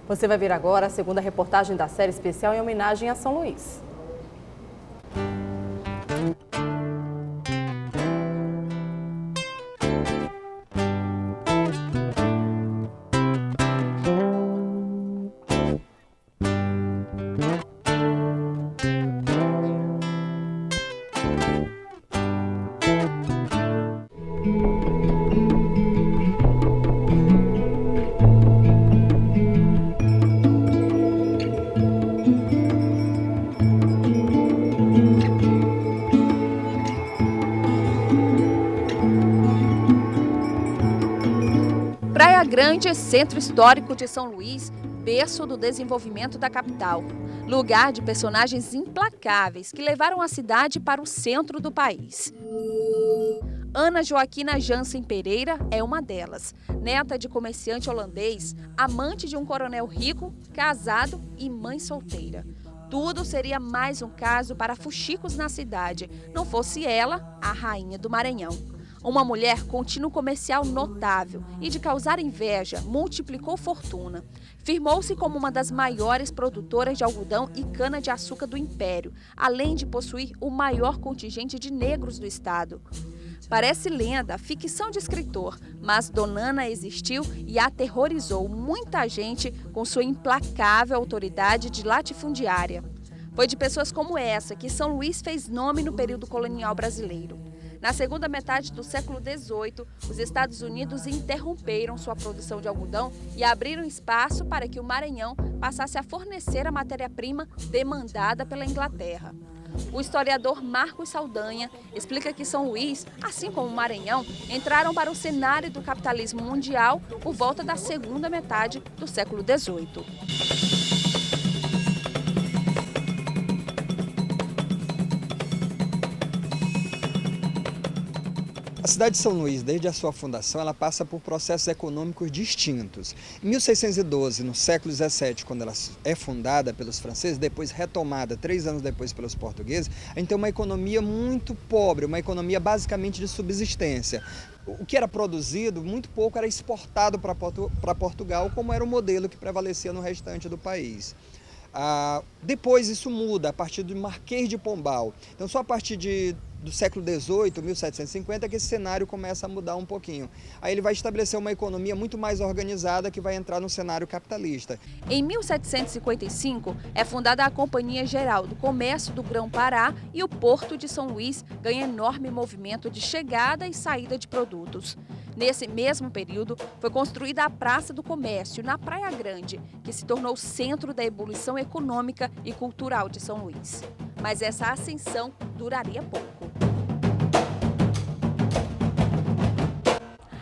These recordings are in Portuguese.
Você vai ver agora a segunda reportagem da série especial em homenagem a São Luís. Praia Grande, centro histórico de São Luís, berço do desenvolvimento da capital. Lugar de personagens implacáveis que levaram a cidade para o centro do país. Ana Joaquina Jansen Pereira é uma delas. Neta de comerciante holandês, amante de um coronel rico, casado e mãe solteira. Tudo seria mais um caso para fuxicos na cidade, não fosse ela a rainha do Maranhão. Uma mulher com tino comercial notável e de causar inveja, multiplicou fortuna. Firmou-se como uma das maiores produtoras de algodão e cana-de-açúcar do Império, além de possuir o maior contingente de negros do estado. Parece lenda, ficção de escritor, mas Dona Ana existiu e aterrorizou muita gente com sua implacável autoridade de latifundiária. Foi de pessoas como essa que São Luís fez nome no período colonial brasileiro. Na segunda metade do século XVIII, os Estados Unidos interromperam sua produção de algodão e abriram espaço para que o Maranhão passasse a fornecer a matéria-prima demandada pela Inglaterra. O historiador Marcos Saldanha explica que São Luís, assim como o Maranhão, entraram para o cenário do capitalismo mundial por volta da segunda metade do século XVIII. A cidade de São Luís, desde a sua fundação, ela passa por processos econômicos distintos. Em 1612, no século XVII, quando ela é fundada pelos franceses, depois retomada 3 anos depois pelos portugueses, a gente tem uma economia muito pobre, uma economia basicamente de subsistência. O que era produzido, muito pouco era exportado para Portugal, como era o modelo que prevalecia no restante do país. Depois isso muda a partir do Marquês de Pombal. Então só a partir do século XVIII, 1750, que esse cenário começa a mudar um pouquinho. Aí ele vai estabelecer uma economia muito mais organizada que vai entrar no cenário capitalista. Em 1755, é fundada a Companhia Geral do Comércio do Grão-Pará e o Porto de São Luís ganha enorme movimento de chegada e saída de produtos. Nesse mesmo período, foi construída a Praça do Comércio, na Praia Grande, que se tornou centro da ebulição econômica e cultural de São Luís. Mas essa ascensão duraria pouco.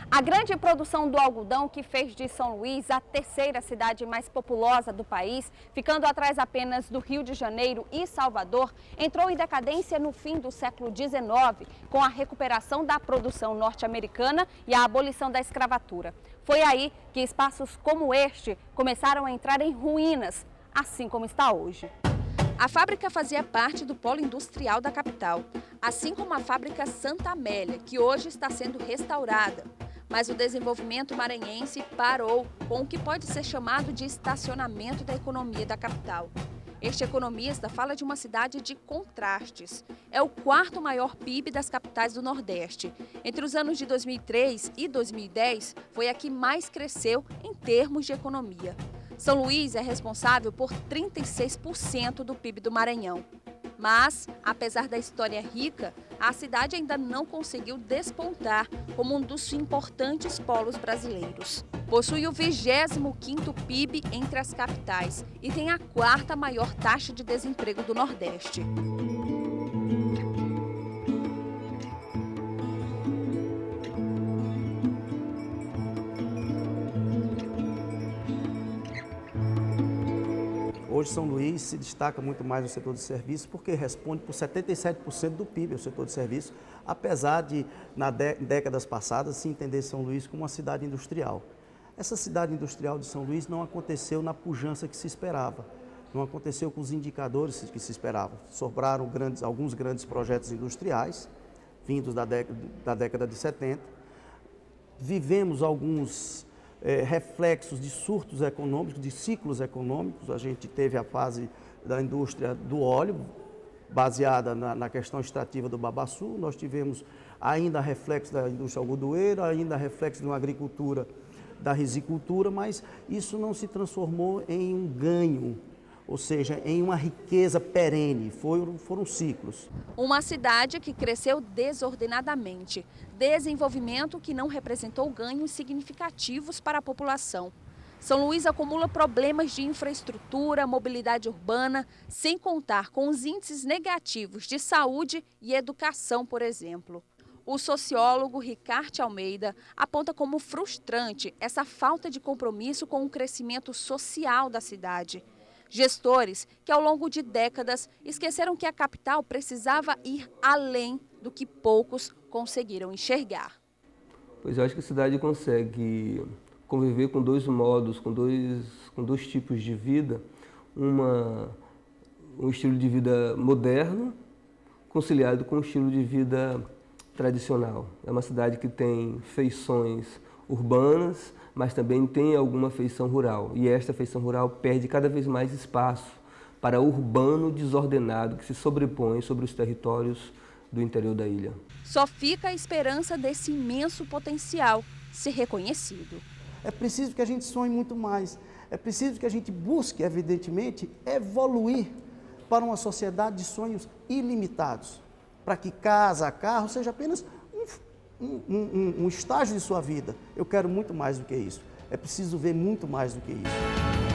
A grande produção do algodão que fez de São Luís a terceira cidade mais populosa do país, ficando atrás apenas do Rio de Janeiro e Salvador, entrou em decadência no fim do século XIX, com a recuperação da produção norte-americana e a abolição da escravatura. Foi aí que espaços como este começaram a entrar em ruínas, assim como está hoje. A fábrica fazia parte do polo industrial da capital, assim como a fábrica Santa Amélia, que hoje está sendo restaurada. Mas o desenvolvimento maranhense parou com o que pode ser chamado de estacionamento da economia da capital. Este economista fala de uma cidade de contrastes. É o quarto maior PIB das capitais do Nordeste. Entre os anos de 2003 e 2010, foi a que mais cresceu em termos de economia. São Luís é responsável por 36% do PIB do Maranhão. Mas, apesar da história rica, a cidade ainda não conseguiu despontar como um dos importantes polos brasileiros. Possui o 25º PIB entre as capitais e tem a 4ª maior taxa de desemprego do Nordeste. Hoje São Luís se destaca muito mais no setor de serviços porque responde por 77% do PIB ao setor de serviços, apesar de, décadas passadas, se entender São Luís como uma cidade industrial. Essa cidade industrial de São Luís não aconteceu na pujança que se esperava, não aconteceu com os indicadores que se esperavam. Sobraram alguns grandes projetos industriais, vindos da década de 70. Vivemos alguns reflexos de surtos econômicos, de ciclos econômicos. A gente teve a fase da indústria do óleo, baseada na questão extrativa do babaçu. Nós tivemos ainda reflexo da indústria algodoeira, ainda reflexo de uma agricultura da risicultura, mas isso não se transformou em um ganho, ou seja, em uma riqueza perene, foram ciclos. Uma cidade que cresceu desordenadamente, desenvolvimento que não representou ganhos significativos para a população. São Luís acumula problemas de infraestrutura, mobilidade urbana, sem contar com os índices negativos de saúde e educação, por exemplo. O sociólogo Ricardo Almeida aponta como frustrante essa falta de compromisso com o crescimento social da cidade. Gestores que, ao longo de décadas, esqueceram que a capital precisava ir além do que poucos conseguiram enxergar. Pois eu acho que a cidade consegue conviver com dois modos, com dois tipos de vida. Um estilo de vida moderno, conciliado com um estilo de vida tradicional. É uma cidade que tem feições urbanas, mas também tem alguma feição rural. E esta feição rural perde cada vez mais espaço para o urbano desordenado que se sobrepõe sobre os territórios do interior da ilha. Só fica a esperança desse imenso potencial ser reconhecido. É preciso que a gente sonhe muito mais. É preciso que a gente busque, evidentemente, evoluir para uma sociedade de sonhos ilimitados, para que casa, carro seja apenas um estágio de sua vida. Eu quero muito mais do que isso. É preciso ver muito mais do que isso.